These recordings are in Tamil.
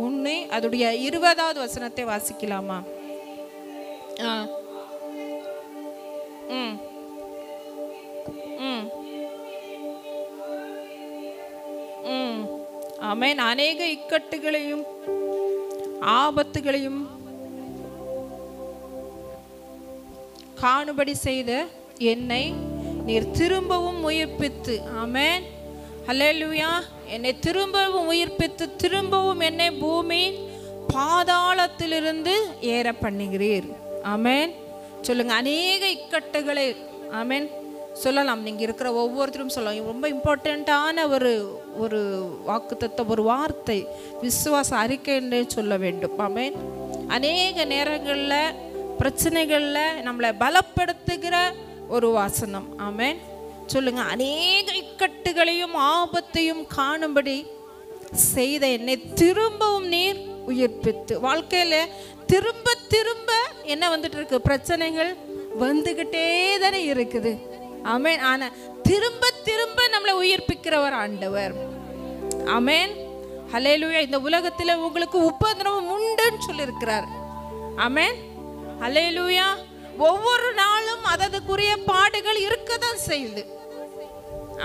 1 அதோடைய 20வது வசனத்தை வாசிக்கலாமா? ஆமென். அநேக இக்கட்டுகளையும் ஆபத்துகளையும் காணும்படி செய்த என்னை நீர் திரும்பவும் உயிர்ப்பித்து, ஆமென், ஹல்லேலூயா, என்னை திரும்பவும் உயிர்ப்பித்து திரும்பவும் என்னை பூமி பாதாளத்திலிருந்து ஏற பண்ணுகிறீர். ஆமென். சொல்லுங்க. அநேக இக்கட்டுகளை, ஆமென், சொல்லலாம். நீங்கள் இருக்கிற ஒவ்வொருத்தரும் சொல்லலாம். ரொம்ப இம்பார்ட்டண்ட்டான ஒரு வாக்குத்தத்தம், ஒரு வார்த்தை, விசுவாச அறிக்கைன்னு சொல்ல வேண்டும். ஆமென். அநேக நேரங்களில் பிரச்சனைகளில் நம்மளை பலப்படுத்துகிற ஒரு வாசனம். ஆமென். சொல்லுங்க. அநேக இக்கட்டுகளையும் ஆபத்தையும் காணும்படி செய்த என்னை திரும்பவும் நீர் உயிர்ப்பித்து. வாழ்க்கையில திரும்ப திரும்ப என்ன வந்துட்டு இருக்கு? பிரச்சனைகள் வந்துகிட்டே தானே இருக்குது. ஆமென். ஆனா திரும்ப திரும்ப நம்மளை உயிர்ப்பிக்கிறவர் ஆண்டவர். ஆமென். ஹல்லேலூயா. இந்த உலகத்துல உங்களுக்கு உபத்திரவம் உண்டுன்னு சொல்லியிருக்கிறார். ஆமென். ஹல்லேலூயா. ஒவ்வொரு நாளும் அதற்குரிய பாடுகள் இருக்கதான் செய்யுது.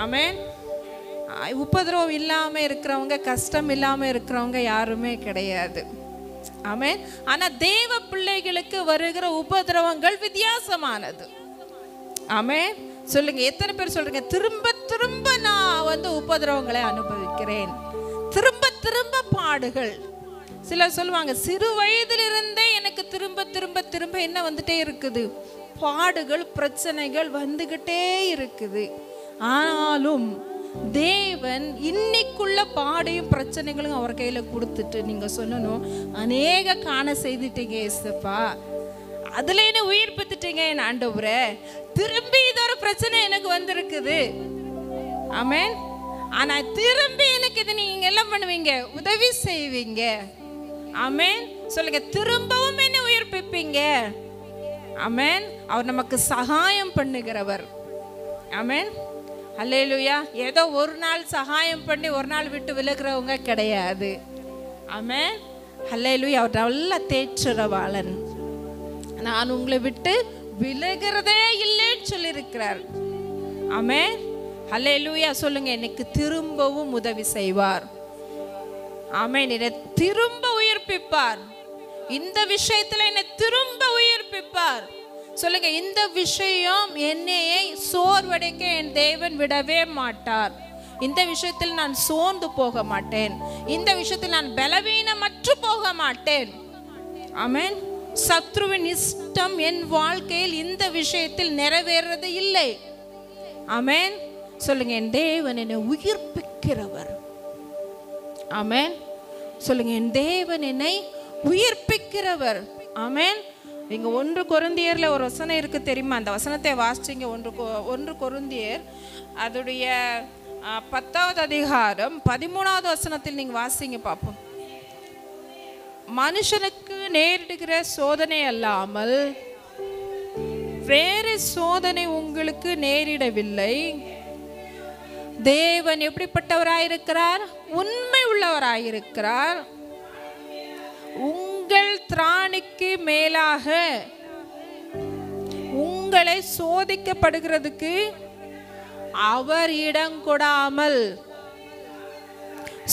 ஆமென். உபத்திரவம் இல்லாம இருக்கிறவங்க, கஷ்டம் இல்லாம இருக்கிறவங்க யாருமே கிடையாது. ஆமென். ஆனா தேவ பிள்ளைகளுக்கு வருகிற உபத்திரவங்கள் வித்தியாசமானது. ஆமென். சொல்லுங்க. எத்தனை பேர் சொல்றீங்க, திரும்ப திரும்ப நான் உபத்திரவங்களை அனுபவிக்கிறேன், திரும்ப திரும்ப பாடுகள். சிலர் சொல்லுவாங்க, சிறு வயதிலிருந்தே எனக்கு திரும்ப திரும்ப திரும்ப என்ன வந்துட்டே இருக்குது? பாடுகள், பிரச்சனைகள் வந்துகிட்டே இருக்குது. ஆனாலும் தேவன் இன்னைக்குள்ள பாடையும் பிரச்சனைகளும் அவர் கையில கொடுத்துட்டு நீங்க சொல்லணும், அநேக காண செய்துட்டீங்க ஏசப்பா, அதுல என்ன உயிர்ப்பித்துட்டீங்க என் ஆண்டவரே, திரும்பி இது ஒரு பிரச்சனை எனக்கு வந்திருக்குது. ஆமென். ஆனா திரும்பி எனக்கு இது நீங்க எல்லாம் பண்ணுவீங்க, உதவி செய்வீங்க. ஆமென். சொல்லுங்க. திரும்பவும் என்ன உயிர்ப்பிப்பீங்க. ஆமென். அவர் நமக்கு சகாயம் பண்ணுகிறவர். ஆமென். ஹல்லேலூயா. ஏதோ ஒரு நாள் சகாயம் பண்ணி ஒரு நாள் விட்டு விலகிறவங்க கிடையாது. ஆமென். ஹல்லேலூயா. அவர் நல்ல தேற்றரவாளன். நான் உங்களை விட்டு விலகிறதே இல்லைன்னு சொல்லியிருக்கிறார். ஆமென். ஹல்லேலூயா. சொல்லுங்க. எனக்கு திரும்பவும் உதவி செய்வார். ஆமென். என்னை திரும்ப உயிர்ப்பிப்பார். இந்த விஷயத்துல என்னை திரும்ப உயிர்ப்பிப்பார். சொல்லுங்க. இந்த விஷயம் என்னையே சோர்வடைக்க என் தேவன் விடவே மாட்டார். இந்த விஷயத்தில் நான் சோர்ந்து போக மாட்டேன். இந்த விஷயத்தில் நான் பலவீனமற்று போக மாட்டேன். ஆமென். சத்ருவின் இஷ்டம் என் வாழ்க்கையில் இந்த விஷயத்தில் நிறைவேறது இல்லை. ஆமென். சொல்லுங்க. என் தேவன் என்னை உயிர்ப்பிக்கிறவர். ஆமென். சொல்லுங்க. என் தேவன் என்னை உயிர்ப்பிக்கிறவர். ஆமென். இங்க 1 கொரிந்தியர்ல ஒரு வசனம் இருக்கு தெரியுமா? அந்த வசனத்தை வாசிச்சீங்க. 1 கொரிந்தியர் அதோடைய 10வது அதிகாரம் 13வது வசனத்தில் நீங்க வாசிங்க பாப்போம். மனுஷனுக்கு நேரிடுகிற சோதனை அல்லாமல் வேறு சோதனை உங்களுக்கு நேரிடவில்லை. தேவன் எப்படிப்பட்டவராயிருக்கிறார்? உண்மை உள்ளவராயிருக்கிறார். உங்கள் திராணிக்கு மேலாக உங்களை சோதிக்கப்படுகிறதுக்கு அவர் இடம் கொடாமல்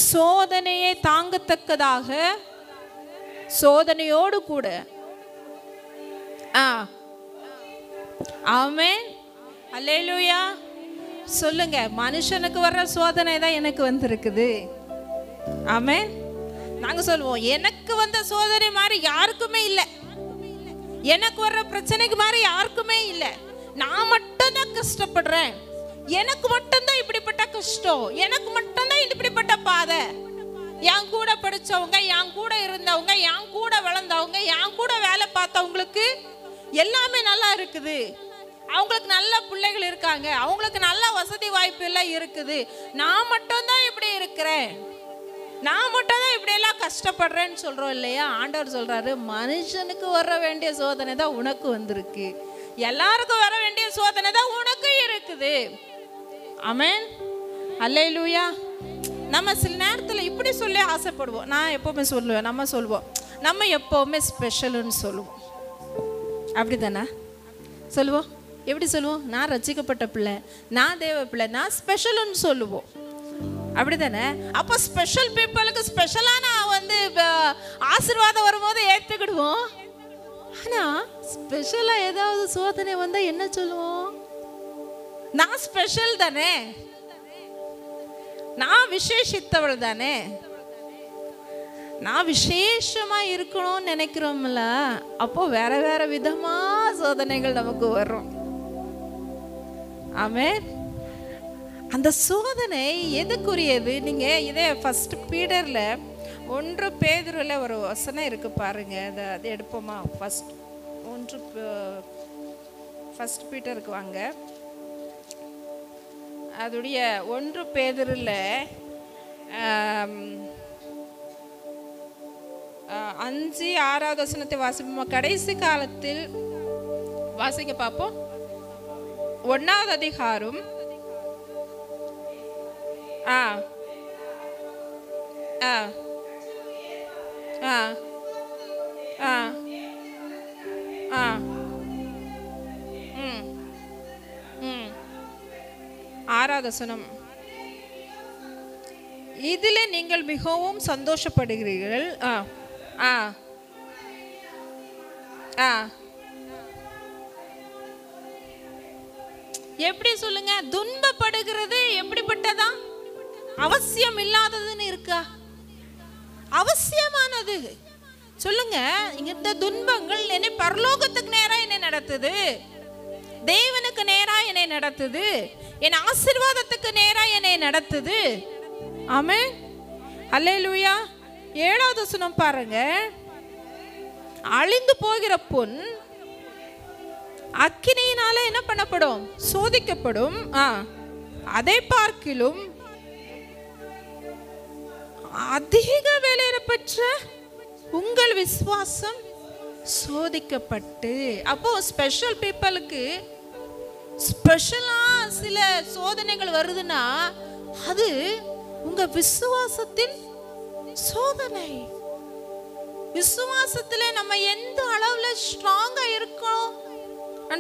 சோதனையை தாங்கத்தக்கதாக சோதனையோடு கூட. ஆமென். அல்லேலூயா. சொல்லுங்க. மனுஷனுக்கு வர்ற சோதனை தான் எனக்கு வந்திருக்குது. ஆமென். நாங்க சொல்லுவோம், எனக்கு வந்த சோதனை மாதிரி யாருக்குமே இல்லை, எனக்கு வர்ற பிரச்சனைக்கு மாதிரி யாருக்குமே இல்லை, நான் மட்டும்தான் கஷ்டப்படுறேன், எனக்கு மட்டும்தான் இப்படிப்பட்ட கஷ்டம், எனக்கு மட்டும்தான் இப்படிப்பட்ட பாதை. என் கூட படிச்சவங்க, என் கூட இருந்தவங்க, என் கூட வளர்ந்தவங்க, என் கூட வேலை பார்த்தவங்களுக்கு எல்லாமே நல்லா இருக்குது, அவங்களுக்கு நல்ல பிள்ளைகள் இருக்காங்க, அவங்களுக்கு நல்ல வசதி வாய்ப்பு எல்லாம் இருக்குது, நான் மட்டும்தான் இப்படி இருக்கிறேன், நான் மட்டும் தான் இப்படி எல்லாம் கஷ்டப்படுறேன்னு சொல்றோம் இல்லையா? ஆண்டவர் சொல்றாரு, மனுஷனுக்கு வர வேண்டிய சோதனை தான் உனக்கு வந்திருக்கு, எல்லாருக்கும் வர வேண்டிய சோதனை தான் உனக்கு இருக்குது. ஆமென். அல்லேலூயா. நம்ம சில நேரத்தில் இப்படி சொல்லி ஆசைப்படுவோம். நான் எப்போவுமே சொல்லுவேன், நம்ம சொல்லுவோம், நம்ம எப்போவுமே ஸ்பெஷலுன்னு சொல்லுவோம். அப்படி தானே சொல்லுவோம்? எப்படி சொல்லுவோம்? நான் ரட்சிக்கப்பட்ட பிள்ளை, நான் தேவ பிள்ளை, நான் ஸ்பெஷலுன்னு சொல்லுவோம். அப்படி தானே? அப்போ ஸ்பெஷல் பீப்புளுக்கு ஸ்பெஷலான வந்து ஆசீர்வாதம் வரும்போது ஏற்றுக்கிடுவோம். ஆனால் ஸ்பெஷலாக ஏதாவது சோதனை வந்தால் என்ன சொல்லுவோம்? நான் ஸ்பெஷல் தானே, நான் விசேஷித்தவள் தானே, நான் விசேஷமா இருக்கணும்னு நினைக்கிறோம்ல, அப்போ வேற வேற விதமா சோதனைகள் நமக்கு வரும். ஆமென். அந்த சோதனை எதுக்குரியது? நீங்க இதே ஃபர்ஸ்ட் பீடர்ல 1 பேதுருல ஒரு வசனம் இருக்கு பாருங்க, அது எடுப்போமா? ஃபர்ஸ்ட் பீட்டருக்கு வாங்க. அதுடைய 1 பேதுருல 5-6 வசனத்தை வாசிப்போமா? கடைசி காலத்தில் வாசிக்க பார்ப்போம். 1வது அதிகாரம் ஆறாவது வசனம். இதில் நீங்கள் மிகவும் சந்தோஷப்படுகிறீர்கள். எப்படி சொல்லுங்க? துன்பப்படுகிறது எப்படிப்பட்டதா? அவசியம் இல்லாததுன்னு இருக்கா? அவசியமானது. சொல்லுங்க. இந்த துன்பங்கள் என்னை பரலோகத்துக்கு நேரா என்னை நடத்துது, தேவனுக்கு நேரா என்னை நடத்துது, என் ஆசீர்வாதத்துக்கு நேரா என்னை நடத்துது. ஆமென். அல்லேலூயா. 7வது வசனம் பாருங்க. அழிந்து போகிற பொன் அக்கினியினால என்ன பண்ணப்படும்? சோதிக்கப்படும். அதை பார்க்கிலும் அதிக விலையேற பெற்ற உங்கள் விசுவாசம் சோதிக்கப்பட்டு. அப்போ ஸ்பெஷல் பீப்புளுக்கு ஸ்பெஷலா சில சோதனைகள் வருதுன்னா அது உங்க விசுவாசத்தின் சோதனை. விசுவாசத்துல நம்ம எந்த அளவுல ஸ்ட்ராங்கா இருக்கோம்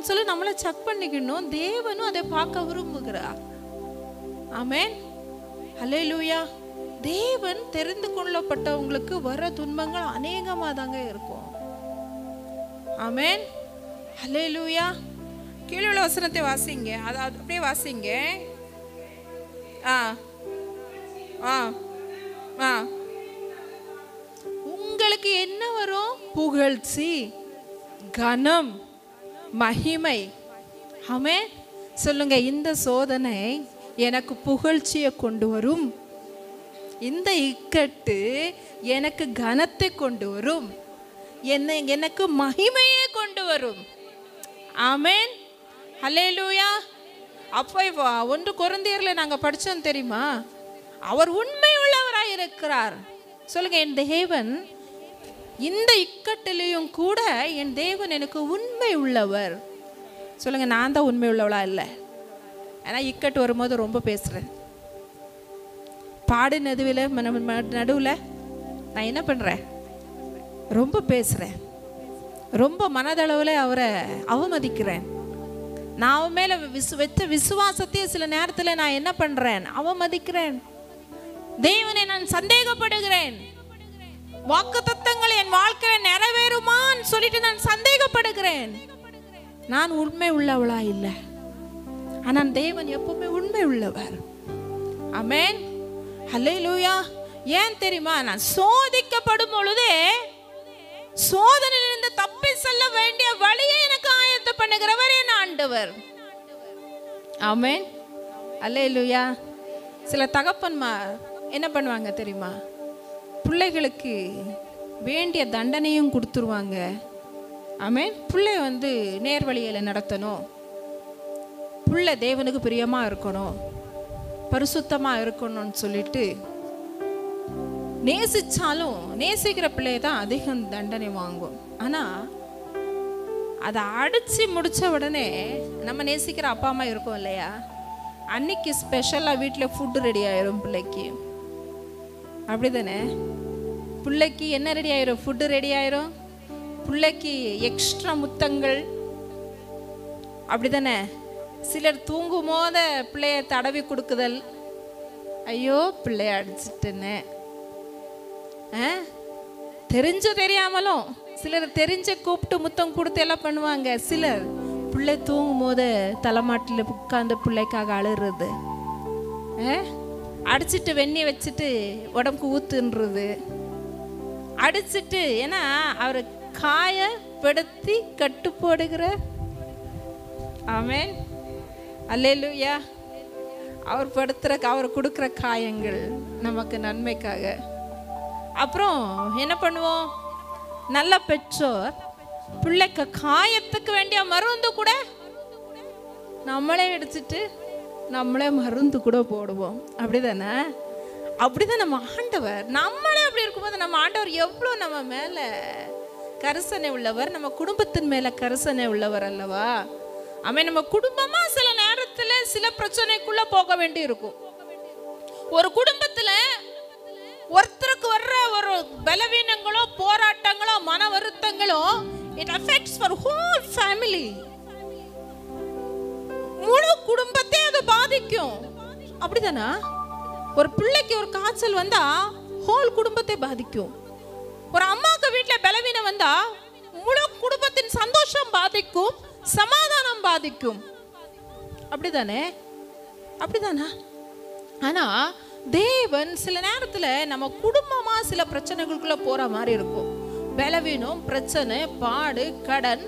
சொல்லி நம்மளை செக் பண்ணிக்கணும். தேவனும் அதை பார்க்க விரும்புகிறார். ஆமென். அல்லேலூயா. தேவன் தெரிந்து கொள்ளப்பட்டவங்களுக்கு வர துன்பங்கள் அநேகமா தாங்க இருக்கும். ஆமென். அல்லேலூயா. கீழே உள்ள வசனத்தை வாசிங்க. அது அப்படியே வாசிங்க. உங்களுக்கு என்ன வரும்? புகழ்ச்சி, கனம், மகிமை. ஆமென். சொல்லுங்க. இந்த சோதனை எனக்கு புகழ்ச்சியை கொண்டு வரும், இந்த இக்கட்டு எனக்கு கனத்தை கொண்டு வரும், எனக்கு மகிமையை கொண்டு வரும். ஆமென். அல்லேலூயா. அப்போ 1 கொரிந்தியர்ல நாங்க படிச்சோம் தெரியுமா? அவர் உண்மை உள்ளவராய் இருக்கிறார். சொல்லுங்க. என் தேவன் இந்த இக்கட்டிலையும் கூட என் தேவன் எனக்கு உண்மை உள்ளவர். சொல்லுங்க. நான் தான் உண்மை உள்ளவளா இல்லை? ஏன்னா இக்கட்டு வரும்போது ரொம்ப பேசுறேன். பாடு நடுவில் நான் என்ன பண்றேன்? ரொம்ப பேசுறேன். ரொம்ப மனதளவில் அவரை அவமதிக்கிறேன். நான் அவன் மேல வச்ச விசுவாசத்தையே சில நேரத்தில் நான் என்ன பண்றேன்? அவமதிக்கிறேன். தேவனை நான் சந்தேகப்படுகிறேன். வாக்குத்தத்தங்கள் என் வாழ்க்கையில நிறைவேறுமான்னு சொல்லிட்டு நான் சந்தேகப்படுகிறேன். நான் உண்மை உள்ளவளா இல்லை. ஆனால் தேவன் எப்பவுமே உண்மை உள்ளவர். ஆமென். அல்லேலூயா. ஏன் தெரியுமா? நான் சோதிக்கப்படும் பொழுதே சோதனையிலிருந்து தப்பி செல்ல வேண்டிய வழியை எனக்கு ஆயத்தம் பண்ணுகிறவர் என் ஆண்டவர். ஆமென். அல்லேலூயா. சில தகப்பன்மார் என்ன பண்ணுவாங்க தெரியுமா? பிள்ளைகளுக்கு வேண்டிய தண்டனையும் கொடுத்துருவாங்க. ஆமென். பிள்ளை வந்து நேர்வழியில் நடத்தணும், பிள்ளை தேவனுக்கு பிரியமாக இருக்கணும், பரிசுத்தமாக இருக்கணும்னு சொல்லிட்டு நேசிச்சாலும் நேசிக்கிற பிள்ளை தான் அதிகம் தண்டனை வாங்கும். ஆனால் அதை அடித்து முடித்த உடனே நம்ம நேசிக்கிற அப்பா அம்மா இருக்கோம் இல்லையா, அன்னைக்கு ஸ்பெஷலாக வீட்டில் ஃபுட்டு ரெடி ஆயிரும் பிள்ளைக்கு. அப்படிதானே? பிள்ளைக்கு என்ன ரெடி ஆயிரும்? ஃபுட்டு ரெடி ஆயிரும். பிள்ளைக்கு எக்ஸ்ட்ரா முத்தங்கள், அப்படிதானே? சிலர் தூங்கும் போத பிள்ளைய தடவி கொடுக்குதல். ஐயோ பிள்ளைய அடிச்சுட்டேன்னு, தெரிஞ்சு தெரியாமலும் சிலர் தெரிஞ்ச கூப்பிட்டு முத்தம் கொடுத்து எல்லாம் பண்ணுவாங்க. சிலர் பிள்ளை தூங்கும் போது தலைமாட்டில் உட்காந்து பிள்ளைக்காக அழுறது, அடிச்சுட்டு வெந்நீர் வச்சுட்டு உடம்புக்கு ஊத்துன்றது, அடிச்சுட்டு ஏன்னா அவர் காயப்படுத்தி கட்டு போடுகிற. ஆமென், அல்லேலூயா. அவர் படுத்துற, அவர் கொடுக்குற காயங்கள் நமக்கு நன்மைக்காக. அப்புறம் என்ன பண்ணுவோம்? நல்ல பெற்றோர் பிள்ளைக்கு காயத்துக்கு வேண்டிய மருந்து கூட நம்மளே எடுத்துட்டு நம்மளே மருந்து கூட போடுவோம். அப்படிதானே? அப்படிதான் நம்ம ஆண்டவர். நம்மளே அப்படி இருக்கும்போது நம்ம ஆண்டவர் எவ்வளோ நம்ம மேல கரிசனை உள்ளவர், நம்ம குடும்பத்தின் மேல கரிசனை உள்ளவர் அல்லவா? அவன் நம்ம குடும்பமா சில நேரத்துல சில பிரச்சனைக்குள்ள போக வேண்டி இருக்கும். ஒரு குடும்பத்துல ஒருத்தருக்கு வர்ற ஒரு பலவீனங்களோ போராட்டங்களோ மன வருத்தங்களோ it affects for whole family. முழு குடும்பத்தை அது பாதிக்கும். அப்படிதானா? ஒரு பிள்ளைக்கு ஒரு காய்ச்சல் வந்தா ஹோல் குடும்பத்தை பாதிக்கும். ஒரு அம்மாக்கு வீட்டுல பலவீனம் வந்தா முழு குடும்பத்தின் சந்தோஷம் பாதிக்கும், சமாதானம் பாதிக்கும். அப்படிதானே? அப்படிதானா? ஆனா தேவன் சில நேரத்துல நம்ம குடும்பமா சில பிரச்சனைகளுக்குள்ள போற மாதிரி இருக்கும். பலவீனம், பிரச்சனை, பாடு, கடன்,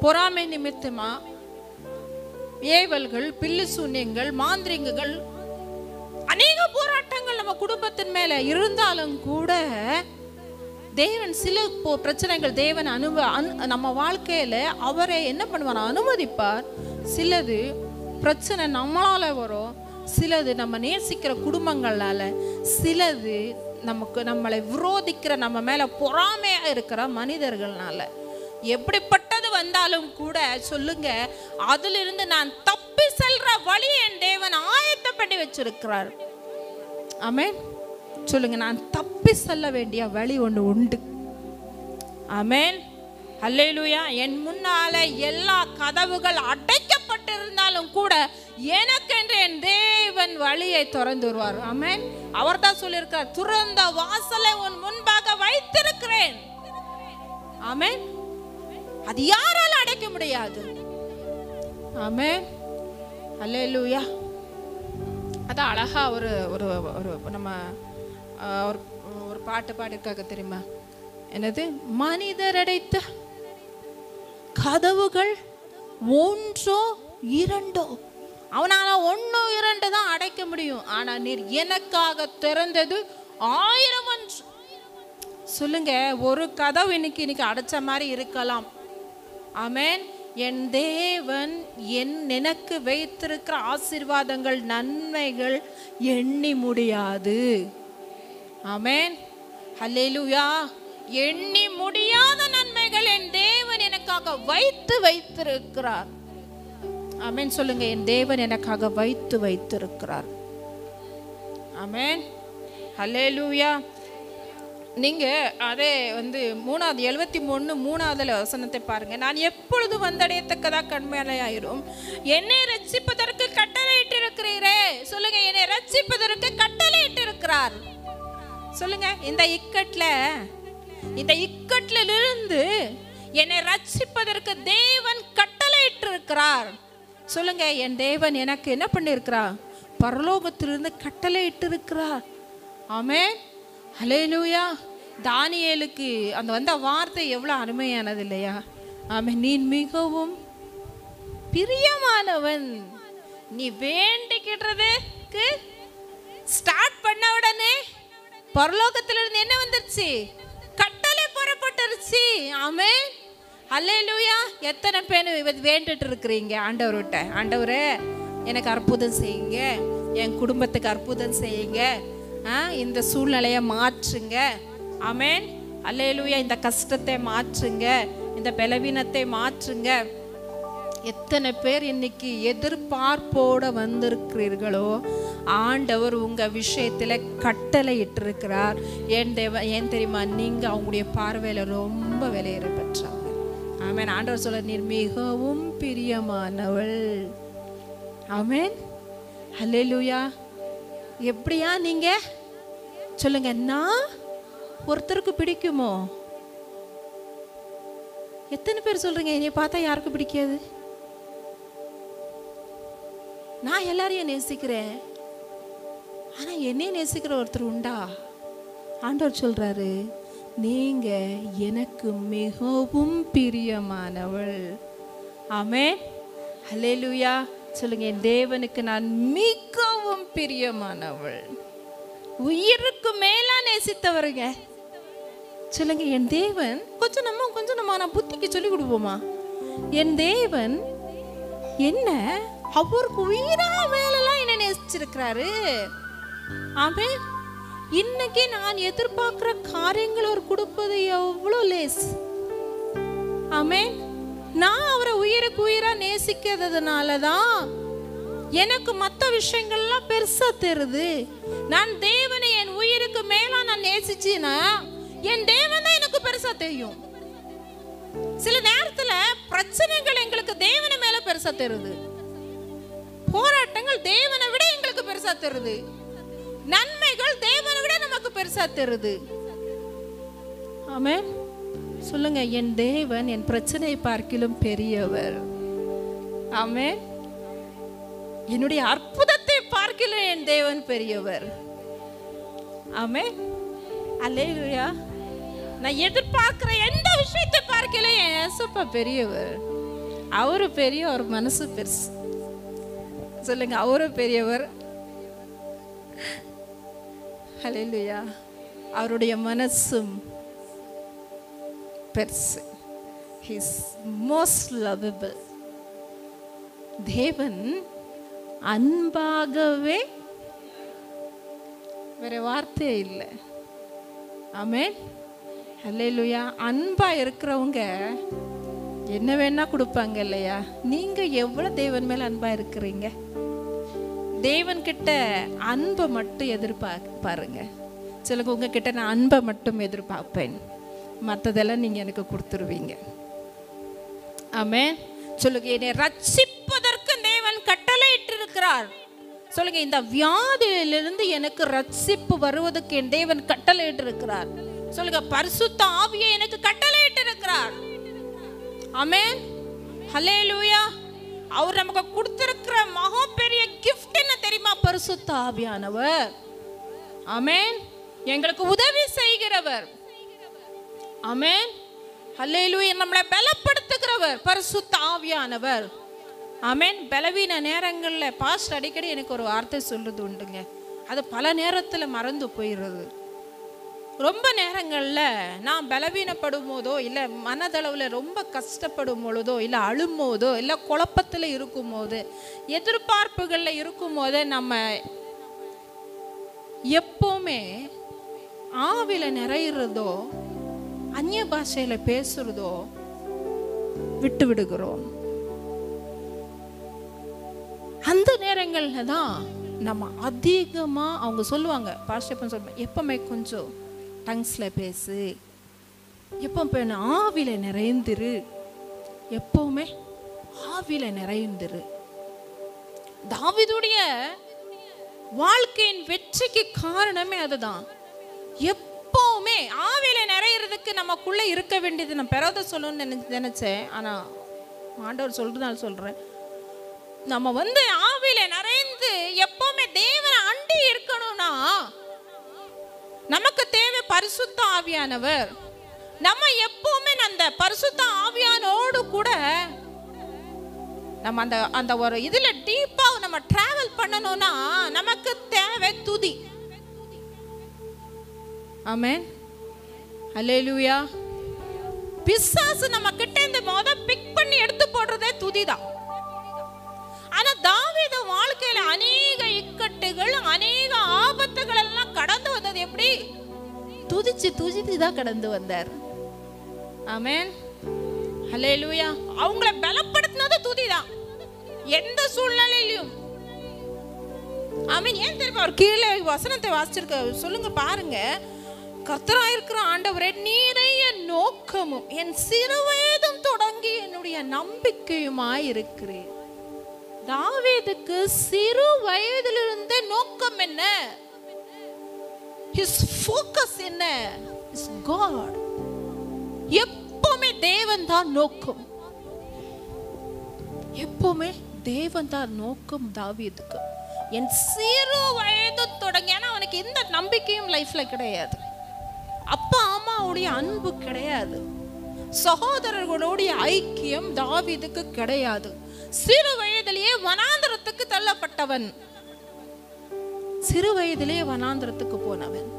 பொறாமை நிமித்தமா ஏவல்கள், பில்லி சூன்யங்கள், மாந்திரிகங்கள், அநேக போராட்டங்கள் நம்ம குடும்பத்தின் மேல இருந்தாலும் கூட தேவன் சில பிரச்சனைகள் தேவன் நம்ம வாழ்க்கையில அவரை என்ன பண்ணுவார்? அனுமதிப்பார். சிலது பிரச்சனை நம்மளால வரும், சிலது நம்ம நேசிக்கிற குடும்பங்களால, சிலது நமக்கு நம்மளை விரோதிக்கிற நம்ம மேல பொறாமையா இருக்கிற மனிதர்கள்னால. எப்படிப்பட்டது வந்தாலும் கூட சொல்லுங்க, அதிலிருந்து நான் தப்பி செல்ற வழி என் தேவன் ஆயத்தம் பண்ணி வச்சிருக்கிறார். ஆமென். சொல்லுங்க, நான் தப்பி செல்ல வேண்டிய வழி ஒன்று உண்டு. ஆமென், அல்லேலூயா. என் முன்னால எல்லா கதவுகள் அடைக்கப்பட்டிருந்தாலும் கூட எனக்கென்று என் தேவன் வழியை திறந்து வருவார். ஆமென். அவர் தான் சொல்லியிருக்கிறார், துறந்த வாசலை உன் முன்பாக வைத்திருக்கிறேன். ஆமென். அது யாரால அடைக்க முடியாது. ஆமென், அல்லேலூயா. அதான் அழகா ஒரு நம்ம ஒரு பாட்டு பாடிருக்காங்க தெரியுமா? என்னது? மனிதர் அடைத்த கதவுகள் ஒன்றோ இரண்டோ, அவனால 1 2 தான் அடைக்க முடியும். ஆனா நீர் எனக்காக திறந்தது 1000. சொல்லுங்க, ஒரு கதவு இன்னைக்கு அடைச்ச மாதிரி இருக்கலாம். ஆமென். என் தேவன் எனக்கு வைத்திருக்கிற ஆசீர்வாதங்கள், நன்மைகள் எண்ணி முடியாது. ஆமென், அல்லேலூயா. எண்ணி முடியாத நன்மைகள் என் தேவன் எனக்காக வைத்திருக்கிறார். ஆமென். சொல்லுங்க, என் தேவன் எனக்காக வைத்திருக்கிறார். ஆமென், அல்லேலூயா. நீங்க அதே 73 வசனத்தை பாருங்க. நான் எப்பொழுது வந்தடையத்தக்கதா கண்மையாயிரும் என்னை ரட்சிப்பதற்கு கட்டளையிட்டு இருக்கிறீரே. சொல்லுங்க, என்னை ரட்சிப்பதற்கு கட்டளையிட்டு இருக்கிறார். சொல்லுங்க, இந்த இக்கட்ல இருந்து என்னை ரட்சிப்பதற்கு தேவன் கட்டளையிட்டு இருக்கிறார். சொல்லுங்க, என் தேவன் எனக்கு என்ன பண்ணிருக்கிறார்? பரலோகத்திலிருந்து கட்டளையிட்டு இருக்கிறார். ஆமென், அல்லேலூயா. தானியேலுக்கு அந்த வந்த வார்த்தை எவ்வளவு அருமையானது இல்லையா? ஆமென். நீ மிகவும் பிரியமானவன். நீ வேண்டிக்கிட்டதுக்கு ஸ்டார்ட் பண்ண உடனே பரலோகத்திலிருந்து என்ன வந்துருச்சு? கட்டளை புறப்பட்டுருச்சு. ஆமென், அல்லேலூயா. எத்தனை பேர் வேண்டிட்டு இருக்கிறீங்க ஆண்டவர்கிட்ட? ஆண்டவரே, எனக்கு அற்புதம் செய்யுங்க, என் குடும்பத்துக்கு அற்புதம் செய்யுங்க, இந்த சூழ்நிலையை மாற்றுங்க. ஆமென், அல்லேலூயா. இந்த கஷ்டத்தை மாற்றுங்க, இந்த பலவீனத்தை மாற்றுங்க. எத்தனை பேர் இன்னைக்கு எதிர்பார்ப்போட வந்திருக்கிறீர்களோ, ஆண்டவர் உங்க விஷயத்துல கட்டளை இட்டிருக்கிறார். ஏன் தெரியுமா? நீங்க அவங்களுடைய பார்வையில ரொம்ப விலையேற பெற்றாங்க. ஆமென். ஆண்டவர் சொல்ல, நீர் மிகவும் பிரியமானவள். ஆமென். ஹல்லேலூயா. எப்படியா நீங்க சொல்லுங்க, நான் ஒருத்தருக்கு பிடிக்குமோ? எத்தனை பேர் சொல்றீங்க என்னைய பார்த்தா யாருக்கு பிடிக்காது? நான் எல்லாரையும் நேசிக்கிறேன், ஆனா என்னைய நேசிக்கிற ஒருத்தர் உண்டா? ஆண்டவர் சொல்றாரு, நீங்க எனக்கு மிகவும் பிரியமானவள். ஆமென். ஹல்லேலூயா. சொல்லுங்க, என் தேவனுக்கு நான் மிகவும் பிரியமானவள். உயிருக்கு மேலா நேசித்தவருங்க. சொல்லுங்க, என் தேவன் கொஞ்சம் நம்ம நான் புத்திக்கு சொல்லி கொடுப்போமா? என் தேவன் என்ன அவருக்கு உயிரா மேலெல்லாம் என்ன நேசிச்சிருக்கிறாரு. ஆமென். இன்னைக்கு நான் எதிர்பார்க்கிற காரியங்கள் அவர் கொடுப்பது எவ்வளோ லேஸ். ஆமென். நான் அவரை உயிருக்கு உயிரா நேசிக்கிறதுனாலதான் எனக்கு மற்ற விஷயங்கள்லாம் பெருசா தெரியுது. நான் தேவனை என் உயிருக்கு மேலா நான் நேசிச்சேன்னா என் தேவன் தான் எனக்கு பெருசா தெரியும். சில நேரத்துல பிரச்சனைகள் எங்களுக்கு தேவனை மேல பெருசா தெரியுது, போராட்டங்கள் தேவனை விட எங்களுக்கு பெருசா தெரியுது, நன்மைகள் தேவனை விட நமக்கு பெருசா தெரியுது. ஆமென். சொல்லுங்க, என் தேவன் என் பிரச்சனையை பார்க்கிலும் பெரியவர். ஆமென். என்னுடைய அற்புதத்தை பார்க்கிலும் என் தேவன் பெரியவர். ஆமென். அல்லேலூயா. நான் எதிர்பார்க்கிற எந்த விஷயத்தை பார்க்கல என் ஏசப்பா பெரியவர். அவரு பெரிய, அவர் மனசு பெருசு. சொல்லுங்க, அவரு பெரியவர். அல்லேலூயா. அவருடைய மனசும் பெருசு. He is most lovable. தேவன் அன்பாகவே, வேற வார்த்தையே இல்லை. ஆமென். ஹல்லேலூயா. அன்பா இருக்கிறவங்க என்ன வேணா கொடுப்பாங்க இல்லையா? நீங்க எவ்வளவு தேவன் மேல அன்பா இருக்கிறீங்க? தேவன் கிட்ட அன்பை மட்டும் எதிர்பாருங்க. சிலங்க உங்ககிட்ட நான் அன்பை மட்டும் எதிர்பார்ப்பேன், மற்றதெல்லாம் நீங்க எனக்கு கொடுத்துருவீங்க. ஆமென். சொல்லுங்க, என்னை ரட்சிப்பதற்கு தேவன் கட்டளை இட்டிருக்கிறார். சொல்லுங்க, இந்த வியாதியிலிருந்து எனக்கு ரட்சிப்பு வருவதற்கு என் தேவன் கட்டளை இட்டிருக்கிறார். சொல்லுங்க, பரிசுத்த ஆவியை எனக்கு கட்டளை இட்டிருக்கிறார். ஆமென். ஹல்லேலூயா. அவர் நமக்கு கொடுத்திருக்கிற மகா பெரிய கிஃப்ட் என்ன தெரியுமா? பரிசுத்த ஆவியானவர். ஆமென். எங்களுக்கு உதவி செய்கிறவர். ஆமென். ஹல்லேலூயா. நம்மளை பலப்படுத்துகிறவர் பரிசுத்த ஆவியானவர். ஆமென். பலவீன நேரங்களில் பாஸ்டர் அடிக்கடி எனக்கு ஒரு வார்த்தை சொல்றது உண்டுங்க. அது பல நேரத்தில் மறந்து போயிடுறது. ரொம்ப நேரங்களில் நான் பலவீனப்படும் போதோ, இல்லை மனதளவில் ரொம்ப கஷ்டப்படும் பொழுதோ, இல்லை அழும் போதோ, இல்லை குழப்பத்தில் இருக்கும் போது, எதிர்பார்ப்புகளில் இருக்கும் போது நம்ம எப்போவுமே ஆவியில் நிறையிறதோ அந்நிய பாஷையில் பேசுறதோ விட்டு விடுகிறோம். அந்த நேரங்கள்ல தான் நம்ம அதிகமாக, அவங்க சொல்லுவாங்க, பாஸ்டர் சொல்லுவாங்க, எப்பவுமே கொஞ்சம் டங்ஸில் பேசு, எப்போ ஆவியில் நிறைந்திரு, எப்பவுமே ஆவியில் நிறைந்திரு. தாவீதுடைய வாழ்க்கையின் வெற்றிக்கு காரணமே அதுதான். எப்பவுமே ஆவியில் நிறையிறதுக்கு நமக்குள்ளே இருக்க வேண்டியது. நான் பிறத சொல்லணும்னு நினச்சேன், ஆனால் ஆண்டவர் சொல்றதுனால சொல்கிறேன். நம்ம ஆவியில நிறைந்து எப்பவுமே தேவனை அண்டி இருக்கணும்னா நமக்கு தேவை பரிசுத்த ஆவியானவர். நம்ம எப்பவுமே அந்த பரிசுத்த ஆவியானோடு கூட நம்ம அந்த ஒரு இதுல டீப்பா நம்ம டிராவல் பண்ணணும்னா நமக்கு தேவை துதி. ஆமென். ஹல்லேலூயா. பிசாசு நம்ம கிட்ட இந்த பிக் பண்ணி எடுத்து போடுறதே துதிதான். ஆனா தாவீது வாழ்க்கையில அநேக இக்கட்டுகள், அநேக ஆபத்துகள் எல்லாம் கடந்து வந்தது எப்படி? துதிச்சு தான் கடந்து வந்தார். ஆமென். ஹல்லேலூயா. அவங்களை பலப்படுத்தினது துதிதான் எந்த சூழ்நிலையிலும். ஆமென். ஏன் தெரியுமா அவர் கீழே வசனத்தை வாசிச்சிருக்க சொல்லுங்க பாருங்க. கர்த்தராயிருக்கிற ஆண்டவரே, நீரே என் நோக்கமும் என் சிறுவயதும் தொடங்கி என்னுடைய நம்பிக்கையுமாய் இருக்கிறேன். தாவீதுக்கு சிறு வயதிலிருந்தே நோக்கம் என்ன? His focus என்ன? Is God. எப்பவுமே தேவன் தான் நோக்கம். எப்பவுமே தேவன் தான் நோக்கம் தாவீதுக்கு. என் சிறு வயது தொடங்கி, ஏன்னா அவனுக்கு எந்த நம்பிக்கையும் லைஃப்ல கிடையாது. அப்பா அம்மாவுடைய அன்பு கிடையாது. சகோதரர்களுடைய ஐக்கியம் தாவீதுக்கு கிடையாது. சிறு வயதிலேயே வனாந்தரத்துக்கு தள்ளப்பட்டவன். சிறு வயதிலேயே வனாந்தரத்துக்கு போனவன்.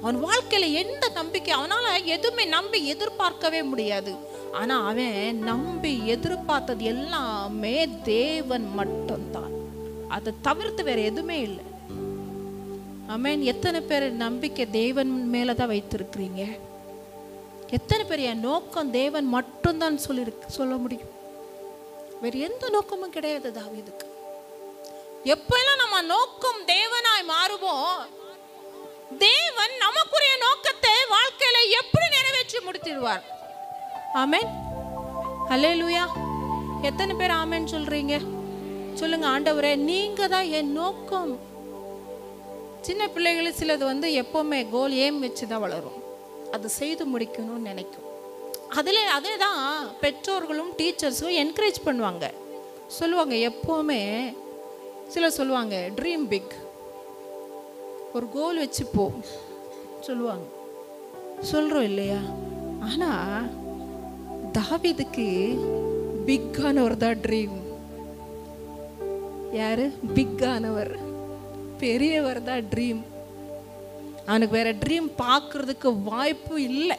அவன் வாழ்க்கையில எந்த நம்பிக்கை, அவனால எதுவுமே நம்பி எதிர்பார்க்கவே முடியாது. ஆனா அவன் நம்பி எதிர்பார்த்தது எல்லாமே தேவன் மட்டும்தான். அதை தவிர்த்து வேற எதுவுமே இல்லை. ஆமென். எத்தனை பேர் நம்பிக்கை தேவன் மேலதான் வைத்திருக்கிறீங்க? எத்தனை பேர் என் நோக்கம் தேவன் மட்டும்தான் சொல்ல முடியும்? வேற எந்த நோக்கமும் கிடையாது தாவீதுக்கு. எப்பெல்லாம் நம்ம நோக்கம் தேவனாய் மாறுவோம், தேவன் நமக்குரிய நோக்கத்தை வாழ்க்கையில எப்படி நிறைவேற்றி முடித்திடுவார். ஆமென். ஹல்லேலூயா. எத்தனை பேர் ஆமென் சொல்றீங்க? சொல்லுங்க. ஆண்டவரே, நீங்க தான் என் நோக்கம். சின்ன பிள்ளைகள் சிலது எப்பவுமே கோல் ஏம் வச்சுதான் வளரும். அது செய்து முடிக்கணும்னு நினைக்கும். அதே தான் பெற்றோர்களும் டீச்சர்ஸும் என்கரேஜ் பண்ணுவாங்க. சொல்லுவாங்க எப்பவுமே, சிலர் சொல்லுவாங்க ட்ரீம் பிக், ஒரு கோல் வச்சு போ சொல்லுவாங்க. சொல்றோம் இல்லையா? ஆனா தாவீதுக்கு பிக்கானவர் தான் ட்ரீம். யாரு? பிக்கானவர், பெரியவர் தான் ட்ரீம். அவனுக்கு வேற ட்ரீம் பார்க்கறதுக்கு வாய்ப்பு இல்லை.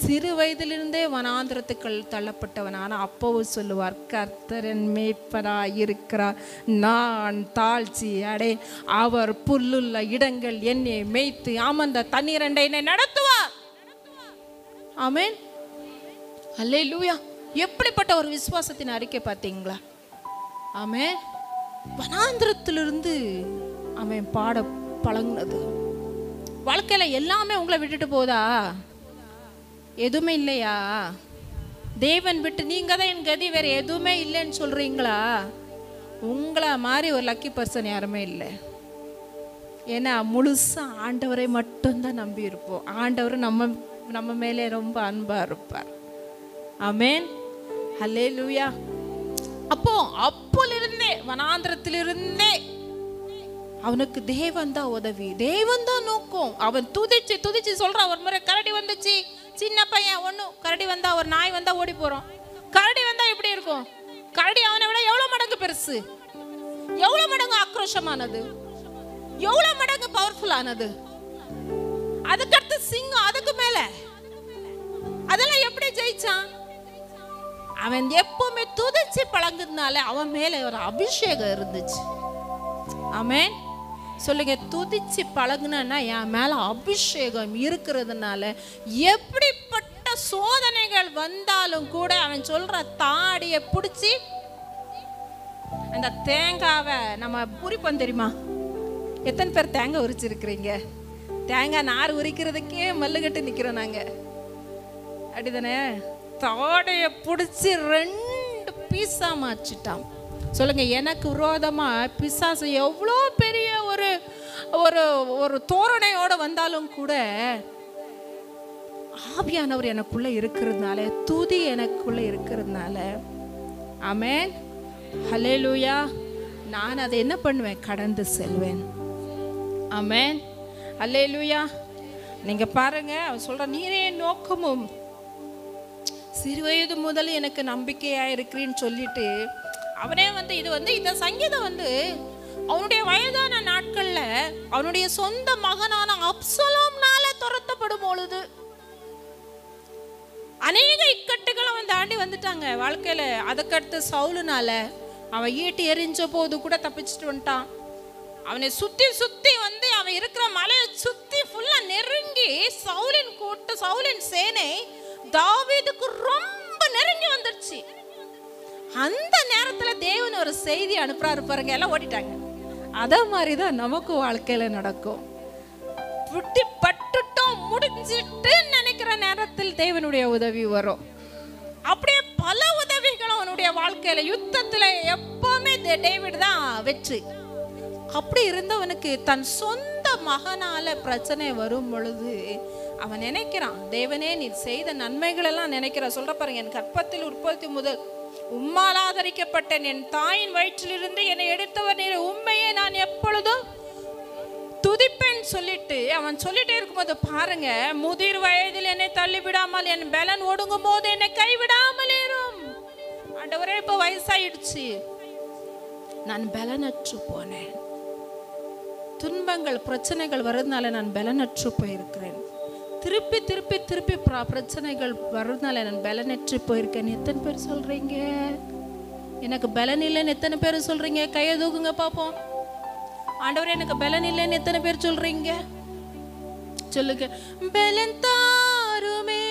சிறு வயதிலிருந்தே வனாந்திரத்துக்கு தள்ளப்பட்டவன். ஆனா அப்பவும் சொல்லுவார், கர்த்தரன் மேய்ப்பராய் இருக்கிறார், நான் தாழ்ச்சி அடே, அவர் புல்லுள்ள இடங்கள் என்னை மேய்த்து அமர்ந்த தண்ணீரண்டை என்னை நடத்துவார். ஆமென். அல்லேலூயா. எப்படிப்பட்ட ஒரு விசுவாசத்தின் அறிக்கை பார்த்தீங்களா? ஆமென். வனாந்திரத்திலிருந்து அவன் பாட பழங்கினது. வாழ்க்கையில எல்லாமே உங்களை விட்டுட்டு போதா? எதுவுமே இல்லையா? தேவன் விட்டு நீங்க தான் என் கதி, வேற எதுவுமே இல்லைன்னு சொல்றீங்களா? உங்களை மாதிரி ஒரு லக்கி பர்சன் யாருமே இல்லை. ஏன்னா முழுசா ஆண்டவரை மட்டும்தான் நம்பி இருப்போம். ஆண்டவர் நம்ம மேலே ரொம்ப அன்பா இருப்பார். ஆமென். ஹல்லேலூயா. அப்போலிருந்தே வனாந்திரத்திலிருந்தே அவனுக்கு தேவன் தான் உதவி, தேவன் தான் நோக்கம். அவன் துதிச்சு சொல்றான். ஒரு முறை கரடி வந்துச்சு, சின்ன பையன் ஒன்றும், கரடி வந்தா, ஒரு நாய் வந்தா ஓடி போறோம். கரடி வந்தா எப்படி இருக்கும்? கரடி அவனை விட எவ்வளவு மடங்கு பெருசு, எவ்வளவு மடங்கு ஆக்ரோஷமானது, எவ்வளவு மடங்கு பவர்ஃபுல் ஆனது. அதுக்கடுத்து சிங்கம், அதுக்கு மேல. அதெல்லாம் எப்படி ஜெயிச்சான்? அவன் எப்பவுமே துதிச்சு பழங்குனால அவன் மேல ஒரு அபிஷேகம் இருந்துச்சு. ஆமென். சொல்லுங்க. துதிச்சு பழகுனா என் மேல அபிஷேகம் இருக்கிறதுனால எப்படிப்பட்ட சோதனைகள் வந்தாலும் கூட அவன் சொல்ற தாடியை பிடிச்சி, அந்த தேங்காவை நம்ம உரிப்போம் தெரியுமா? எத்தனை பேர் தேங்காய் உரிச்சிருக்கிறீங்க? தேங்காய் நார் உரிக்கிறதுக்கே மல்லுகட்டு நிக்கிறோம் நாங்க, அப்படிதானே? தாடைய பிடிச்சி 2 பீஸா மாச்சிட்டான். சொல்லுங்க. எனக்கு விரோதமா பிசாசு எவ்வளோ பெரிய ஒரு ஒரு ஒரு தோரணையோட வந்தாலும் கூட ஆவியானவர் எனக்குள்ள இருக்கிறதுனால, துதி எனக்குள்ள இருக்கிறதுனால, ஆமென். ஹல்லேலூயா, நான் அதை என்ன பண்ணுவேன்? கடந்து செல்வேன். ஆமென். ஹல்லேலூயா. நீங்க பாருங்க, அவன் சொல்ற, நீரே நோக்கமும் சிறுவயது முதல் எனக்கு நம்பிக்கையா இருக்கிறேன்னு சொல்லிட்டு அவனே இது இந்த சங்கீதம் அவனுடைய வயதான நாட்கள்ல அவனுடைய சொந்த மகனான அப்சலோம்னால துரத்தப்படும் பொழுது அநேக இக்கட்டுகள் அவன் தாண்டி வந்துட்டாங்க வாழ்க்கையில. அதுக்கடுத்து சவுலுனால அவன் ஈட்டி எரிஞ்ச போது கூட தப்பிச்சுட்டு வந்துட்டான். அவனை சுத்தி அவன் இருக்கிற மலையை சுத்தி ஃபுல்லா நெருங்கி சவுலின் சேனை தாவீதுக்கு ரொம்ப வந்துருச்சு. அந்த நேரத்துல தேவன் ஒரு செய்தி அனுப்புறாரு பாருங்க, எல்லாம் ஓடிட்டாங்க. அத மாதிரிதான் நமக்கு வாழ்க்கையில நடக்கும். பட்டுட்டோம் முடிஞ்சிட்டு நினைக்கிற நேரத்தில் தேவனுடைய உதவி வரும். அப்படியே பல உதவிகளும் அவனுடைய வாழ்க்கையில யுத்தத்துல எப்பவுமே டேவிட் தான் வெற்றி. அப்படி இருந்தவனுக்கு தன் சொந்த மகனால பிரச்சனை வரும் பொழுது அவன் நினைக்கிறான், தேவனே நீ செய்த நன்மைகள் எல்லாம் நினைக்கிற. சொல்ற பாருங்க, என் கற்பத்தில் உற்பத்தி முதல் உம்மால் ஆதரிக்கப்பட்டேன், என் தாயின் வயிற்றிலிருந்து என்னை எடுத்தவர் நீர், உண்மையை நான் எப்பொழுதும் துதிப்பேன் சொல்லிட்டு அவன் சொல்லிட்டே இருக்கும்போது பாருங்க, முதிர் வயதில் என்னை தள்ளிவிடாமல், என் பலன் ஒடுங்கும் போது என்னை கைவிடாமல் இரும். ஆண்டவரே இப்ப வயசாயிடுச்சு, நான் பலனற்று போனேன், துன்பங்கள் பிரச்சனைகள் வருதுனால நான் பலனற்று போயிருக்கிறேன், திருப்பி திருப்பி திருப்பி பிரச்சனைகள் வருதுனால நான் பலனற்று போயிருக்கேன். எத்தனை பேர் சொல்றீங்க எனக்கு பலன் இல்லைன்னு? எத்தனை பேர் சொல்றீங்க? கையை தூக்குங்க பாப்போம். ஆண்டவரே எனக்கு பலன் இல்லைன்னு எத்தனை பேர் சொல்றீங்க? சொல்லுங்க. பலன் தாருமே,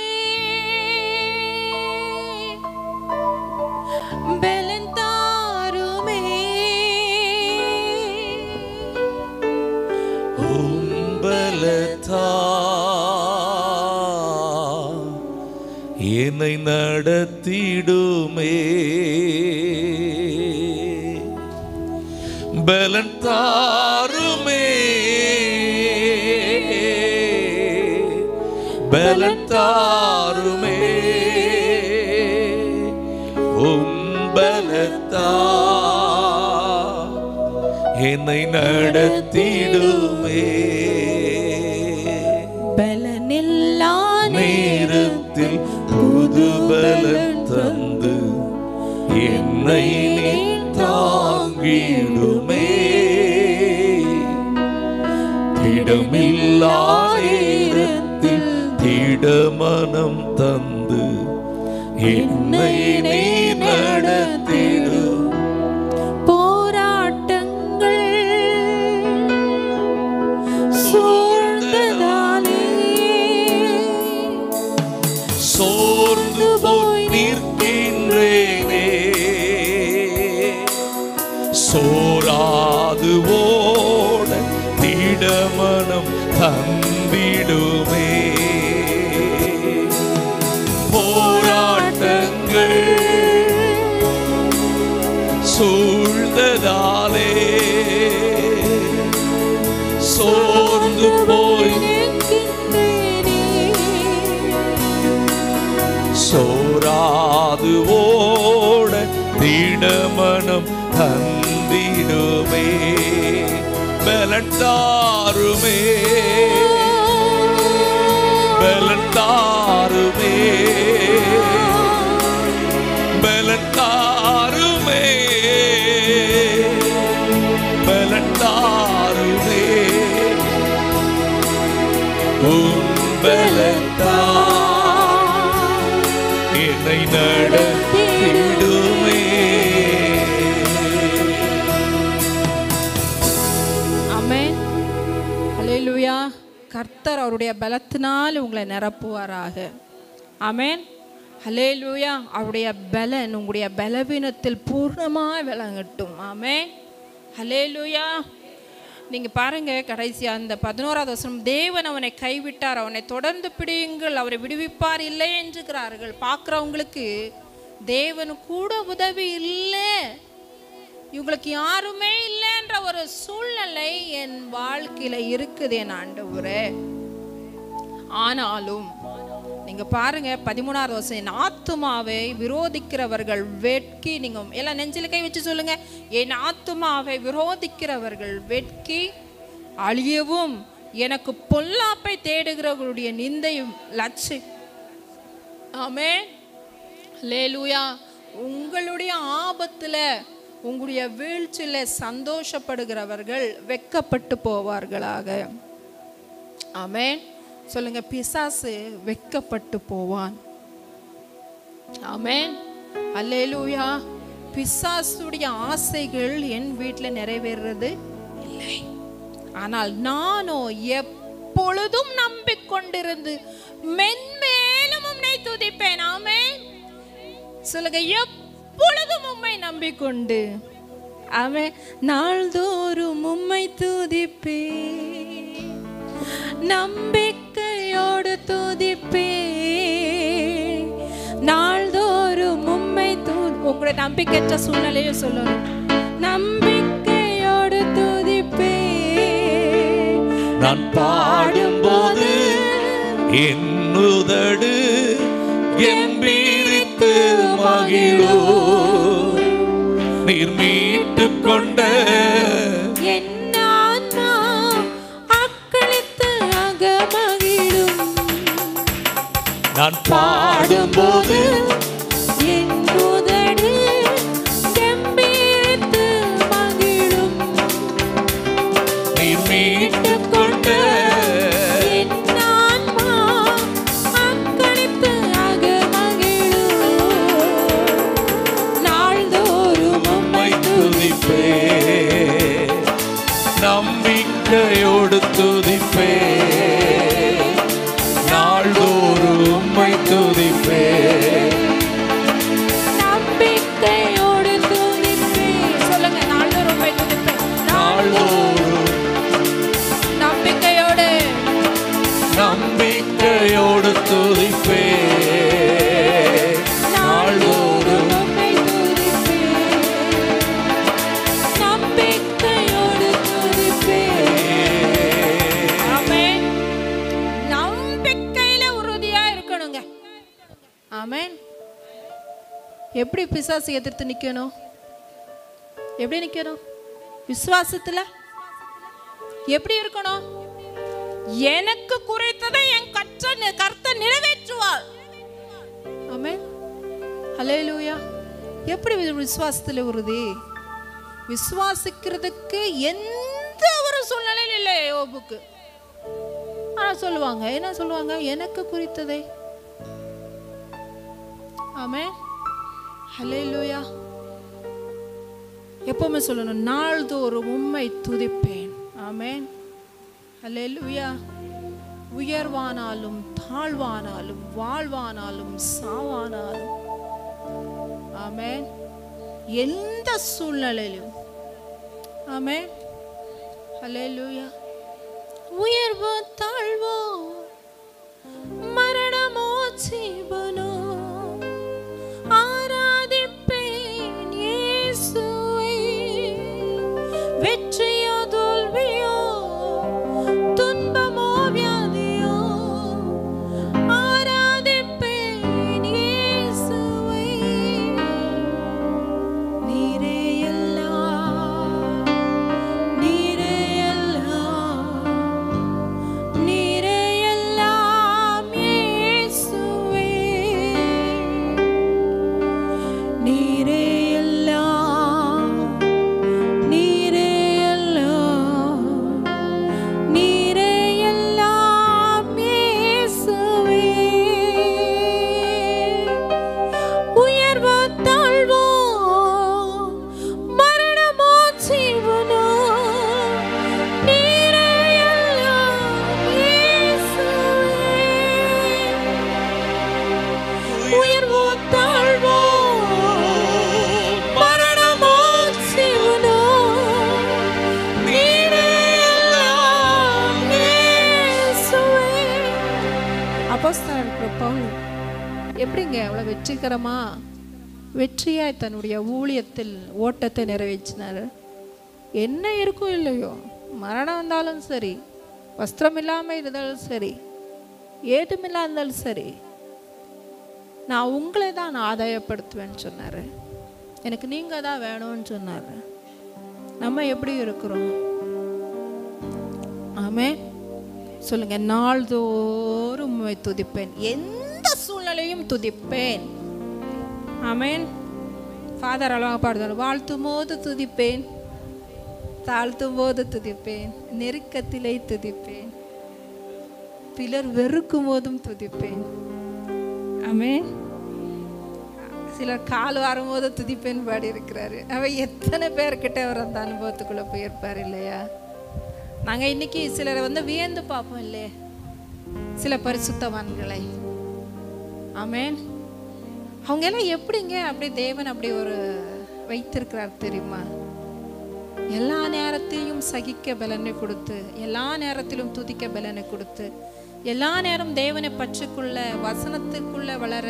பலன் தாருமே, பலத்தா என்னை நடத்திடுமே, பலன் தாருமே, பலன் தாருமே, பலத்தா என்னை நடத்திடுமே, பலனில்லா நேரத்தில் புது பலன் தந்து என்னை தாங்கிடுமே, திடமில்லா நேரத்தில் திடமனம் தந்து என்னை நடத்திடும். போராட்டங்கள் சூழ்ந்ததாலே சோர்ந்து போய் நிற்கின்றேனே, சோராது ஓட திடமனம் தந்திடுமே, போராட்டங்கள் சூழ்ந்ததாலே சோர்ந்து போய் சோராது ஓட திடமனம் தந்திடுமே, பலன் தாருமே, பலன் தாருமே, பலன் தாருமே, பலன் தாருமே, பலன் என்னை நடத்திடுமே. ஆமென். ஹல்லேலூயா. கர்த்தர் அவருடைய பலத்தினால் உங்களை நிரப்புவாராக. ஆமென். ஹல்லேலூயா. அவருடைய பலன் உங்களுடைய பலவீனத்தில் பூர்ணமாக விளங்கட்டும். ஆமென். ஹல்லேலூயா. நீங்கள் பாருங்கள், கடைசியாக அந்த 11வது வசனம், தேவன் அவனை கைவிட்டார், அவனை தொடர்ந்து பிடியுங்கள், அவரை விடுவிப்பார் இல்லை என்றுக்கிறார்கள். பார்க்குறவங்களுக்கு தேவன் கூட உதவி இல்லை, இவங்களுக்கு யாருமே இல்லைன்ற ஒரு சூழ்நிலை என் வாழ்க்கையில் இருக்குது என் ஆண்டவரே. ஆனாலும் நீங்கள் பாருங்கள் 13வது வசனம், என் ஆத்துமாவை விரோதிக்கிறவர்கள் வெட்கி, நீங்கள் எல்லாம் நெஞ்சில் கை வச்சு சொல்லுங்க, என் ஆத்துமாவை விரோதிக்கிறவர்கள் வெட்கி அழியவும், எனக்கு பொல்லாப்பை தேடுகிறவர்களுடைய நிந்தையும் லட்சி. ஆமென். ஹல்லேலூயா. உங்களுடைய ஆபத்தில் உங்களுடைய வீழ்ச்சியில் சந்தோஷப்படுகிறவர்கள் வெட்கப்பட்டு போவார்களாக. ஆமென். சொல்லுங்க, பிசாசு வெட்கப்பட்டு போவான். ஆமென். அல்லேலூயா. பிசாசுடைய ஆசைகள் என் வீட்டில் நிறைவேறது இல்லை, ஆனால் நானோ எப்பொழுதும் நம்பிக்கொண்டிருந்து மென்மேலும் உம்மை துதிப்பேன். ஆமென். சொல்லுங்க, எப்பொழுதும் உம்மை நம்பிக்கொண்டு. ஆமென். நாள்தோறும் உம்மை துதிப்பே, நம்பிக்கையோடு துதிப்பே, நாள்தோறும் உம்மை உங்களுடைய நம்பிக்கையற்ற சூழ்நிலையும் சொல்லணும். நம்பிக்கையோடு துதிப்பே, நான் பாடும்போது என் உதடு கம்பீரித்து மகிழும். நீர் மீட்டு கொண்ட என் ஆன்மா அக்களித்து அகமகிழும். நான் பாடும்போது என் உதடு கம்பீரித்து மகிழும். நீர் மீட்டு கொண்ட என் ஆன்மா அக்களித்து அகமகிழும். நாள்தோறும் உம்மை துதிப்பே, நம்பிக்கையோடு துதிப்பே, நாள்தோறும் உம்மை துதிப்பே, நம்பிக்கையோடு துதிப்பே. சொல்லுங்க, நாள்தோறும் உம்மை துதிப்பே. நாள்தோறும் நம்பிக்கையோடு நம்பிக்கையோடு துதிப்பே, நாள்தோறும் உம்மை துதிப்பே, நம்பிக்கையோடு துதிப்பே. ஆமென். நம்பிக்கையில உறுதியா இருக்கணுங்க. ஆமென். எப்படி பிசாசு எதிர்த்து நிக்கணும்? எப்படி நிக்கணும்? விசுவாசத்துல எப்படி இருக்கணும்? எனக்கு குறித்ததை என் கர்த்தர் நிறைவேற்றுவார். ஆமென். ஹல்லேலூயா. எப்படி விசுவாசத்துல உறுதி? விசுவாசிக்கிறதுக்கு எந்த ஒரு சூழ்நிலையும் இல்லை யோபுக்கு. ஆனா சொல்லுவாங்க, என்ன சொல்லுவாங்க? எனக்கு குறித்ததை. ஆமென். ஹல்லேலூயா. எப்பவுமே சொல்லணும், நாள்தோறும் உம்மை துதிப்பேன். ஆமென். ஹல்லேலூயா. உயர்வானாலும் தாழ்வானாலும் வாழ்வானாலும் சாவானாலும், ஆமென், எந்த சூழ்நிலையிலும், ஆமென். ஹல்லேலூயா. உயர்வோ தாழ்வோ, மரணமோ ஜீவனோ, ஆராதிப்பேன் இயேசுவை. வெற்றியோ தோல்வியோ, துன்பமோ வியாதியோ, ஆராதிப்பேன் இயேசுவை. நீரே எல்லாம், நீரே எல்லாம், நீரே எல்லாம் இயேசுவே. நீரே எல்லாம், நீரே எல்லாம், நீரே எல்லாம் இயேசுவே. உயர்வோ தாழ்வோ, மரணமோ ஜீவனோ, நீரே எல்லாம் இயேசுவே. உயர்வோ தாழ்வோ, மரணமோ ஜீவனோ, நீரே எல்லாம் இயேசுவே. அப்போஸ்தலனாகிய பவுல் எப்படிங்க அவ்வளவு வெற்றிகரமா வெற்றியாய் தன்னுடைய ஊழியத்தில் ஓட்டத்தை நிறைவேற்றினார்? என்ன இருக்கும் இல்லையோ, மரணம் வந்தாலும் சரி, வஸ்திரம் இல்லாமல் இருந்தாலும் சரி, ஏதுமில்லா இருந்தாலும் சரி, நான் உங்களை தான் நான் ஆதாயப்படுத்துவேன்னு சொன்னார். எனக்கு நீங்கள் தான் வேணும்னு சொன்னார். நம்ம எப்படி இருக்கிறோம்? ஆமென். சொல்லுங்க, நாள்தோறும் உம்மை துதிப்பேன், எந்த சூழ்நிலையும் துதிப்பேன். ஆமென். ஃபாதர் அழகாக பாடுவார், வாழ்த்தும் போது துதிப்பேன், தாழ்த்தும் போது துதிப்பேன், நெருக்கத்திலே துதிப்பேன், பிலர் வெறுக்கும் போதும் துதிப்பேன். ஆமென். சிலர் கால் வரும்போது துதிப்பேன் பாடி இருக்கிறாரு. அவ எத்தனை பேர்கிட்ட அவர் அந்த அனுபவத்துக்குள்ள போயிருப்பார் இல்லையா? நாங்கள் இன்னைக்கு சிலரை வியந்து பார்ப்போம் இல்லையே, சில பரிசுத்தவான்களை. ஆமென். அவங்க எல்லாம் எப்படிங்க அப்படி தேவன் அப்படி ஒரு வைத்திருக்கிறார் தெரியுமா? எல்லா நேரத்திலும் சகிக்க பலனை கொடுத்து, எல்லா நேரத்திலும் துதிக்க பலனை கொடுத்து, எல்லா நேரம் தேவனை பற்றுக்குள்ள வசனத்திற்குள்ள வளர,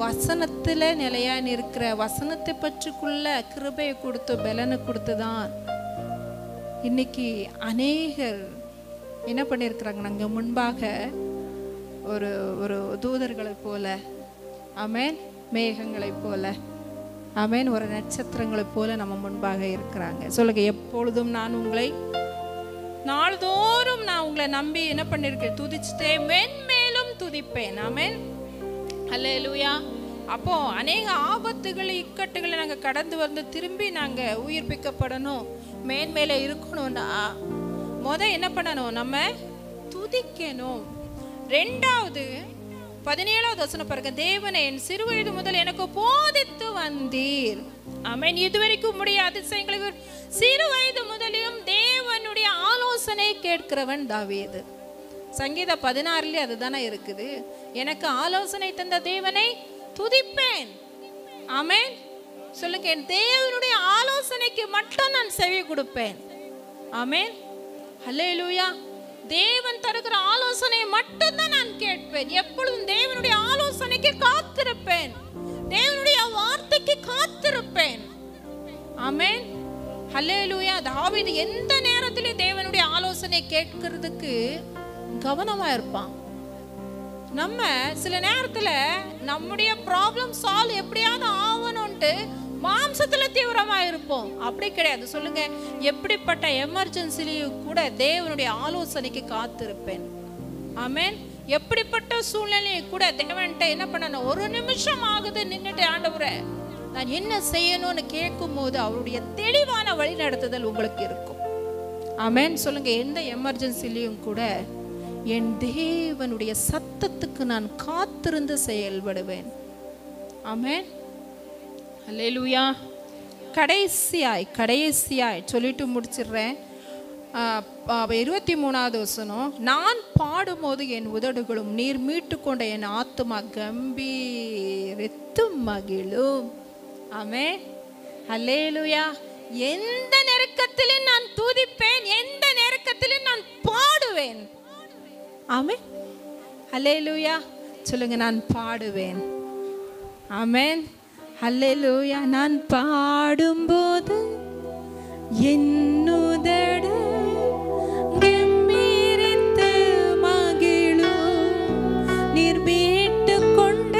வசனத்துல நிலையா இருக்கிற, வசனத்தை பற்றுக்குள்ள கிருபையை கொடுத்து பலனை கொடுத்துதான் இன்னைக்கு அநேகர் என்ன பண்ணியிருக்கிறாங்க, நாங்கள் முன்பாக ஒரு ஒரு தூதர்களை போல, ஆமேன், மேகங்களை போல, ஆமேன், ஒரு நட்சத்திரங்களை போல நம்ம முன்பாக இருக்கிறாங்க. சொல்லுங்க, எப்பொழுதும் நான் உங்களை, நாள்தோறும் நான் உங்களை நம்பி என்ன பண்ணிருக்கேன், துதிச்சுட்டேன், மென்மேலும் துதிப்பேன். ஆமேன், அல்லேலூயா. அப்போ அநேக ஆபத்துகள் இக்கட்டுகளை நாங்கள் கடந்து வந்து திரும்பி நாங்கள் உயிர்ப்பிக்கப்படணும், மேன்மேல இருக்கணும்னா என்ன பண்ணணும், நம்ம துதிக்கணும். 2வது 17வது வசனம் பாருங்க. தேவனே, என் சிறுவயது முதல் எனக்கு போதித்து வந்தீர். ஆமென். இதுவரைக்கும் முடிய அதிசயங்களை சிறு வயது முதலிலும் தேவனுடைய ஆலோசனை கேட்கிறவன் தாவீது. சங்கீதம் 16 அதுதானே இருக்குது. எனக்கு ஆலோசனை தந்த தேவனை துதிப்பேன். ஆமென். சொல்லுங்க, தேவனுடைய ஆலோசனைக்கு மட்டும் நான் செவி கொடுப்பேன். ஆமென், அல்லேலூயா. தேவன் தருகிற ஆலோசனையை மட்டும்தான் நான் கேட்பேன். எப்பொழுதும் தேவனுடைய ஆலோசனைக்கு காத்திருப்பேன், தேவனுடைய வார்த்தைக்கு காத்திருப்பேன். ஆமென், அல்லேலூயா. தாவீது எந்த நேரத்திலும் தேவனுடைய ஆலோசனை கேட்கிறதுக்கு கவனமா இருப்பான். நம்ம சில நேரத்துல நம்முடைய ப்ராப்ளம் சால்வ் எப்படியாவது ஆகணும்ட்டு மாம்சத்துல தீவிரமா இருப்போம். அப்படி கிடையாது. சொல்லுங்க, எப்படிப்பட்ட எமர்ஜென்சிலையும் கூட தேவனுடைய ஆலோசனைக்கு காத்திருப்பேன். ஆமென். எப்படிப்பட்ட சூழ்நிலையும் கூட தேவன்கிட்ட என்ன பண்ணணும், ஒரு நிமிஷம் ஆகுது நின்னுட்டு, ஆண்டவரே நான் என்ன செய்யணும்னு கேட்கும் போது அவருடைய தெளிவான வழி நடத்துதல் உங்களுக்கு இருக்கும். ஆமென். சொல்லுங்க, எந்த எமர்ஜென்சிலையும் கூட என் தேவனுடைய சத்தத்துக்கு நான் காத்திருந்து செயல்படுவேன். ஆமென், அல்லேலூயா. கடைசியாய் சொல்லிட்டு முடிச்சிடுறேன். 23வது வசனம். நான் பாடும்போது என் உதடுகளும் நீர் மீட்டு கொண்ட என் ஆத்துமா கம்பீரித்து மகிழும். ஆமென், அல்லேலூயா. எந்த நெருக்கத்திலும் நான் துதிப்பேன், எந்த நெருக்கத்திலும் நான் பாடுவேன். ஆமென், அல்லேலூயா. சொல்லுங்க, நான் பாடுவேன். ஆமென், அல்லேலூயா. நான் பாடும்போது என்னுதடு கம்பீரித்து மகிழும், நீர் மீட்டு கொண்ட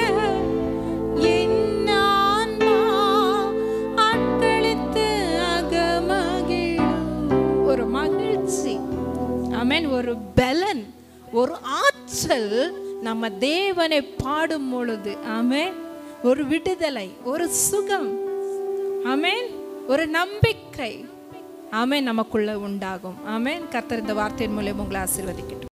என் ஆன்மா ஆட்களித்து அகமகிழும். ஒரு மகிழ்ச்சி, ஆமென், ஒரு பலன், ஒரு ஆற்றல் நம்ம தேவனை பாடும் பொழுது, ஆமென், ஒரு விடுதலை, ஒரு சுகம், ஆமென், ஒரு நம்பிக்கை, ஆமென், நமக்குள்ள உண்டாகும். ஆமென். கர்த்தர் இந்த வார்த்தையின் மூலம் உங்களை ஆசீர்வதிக்கட்டும்.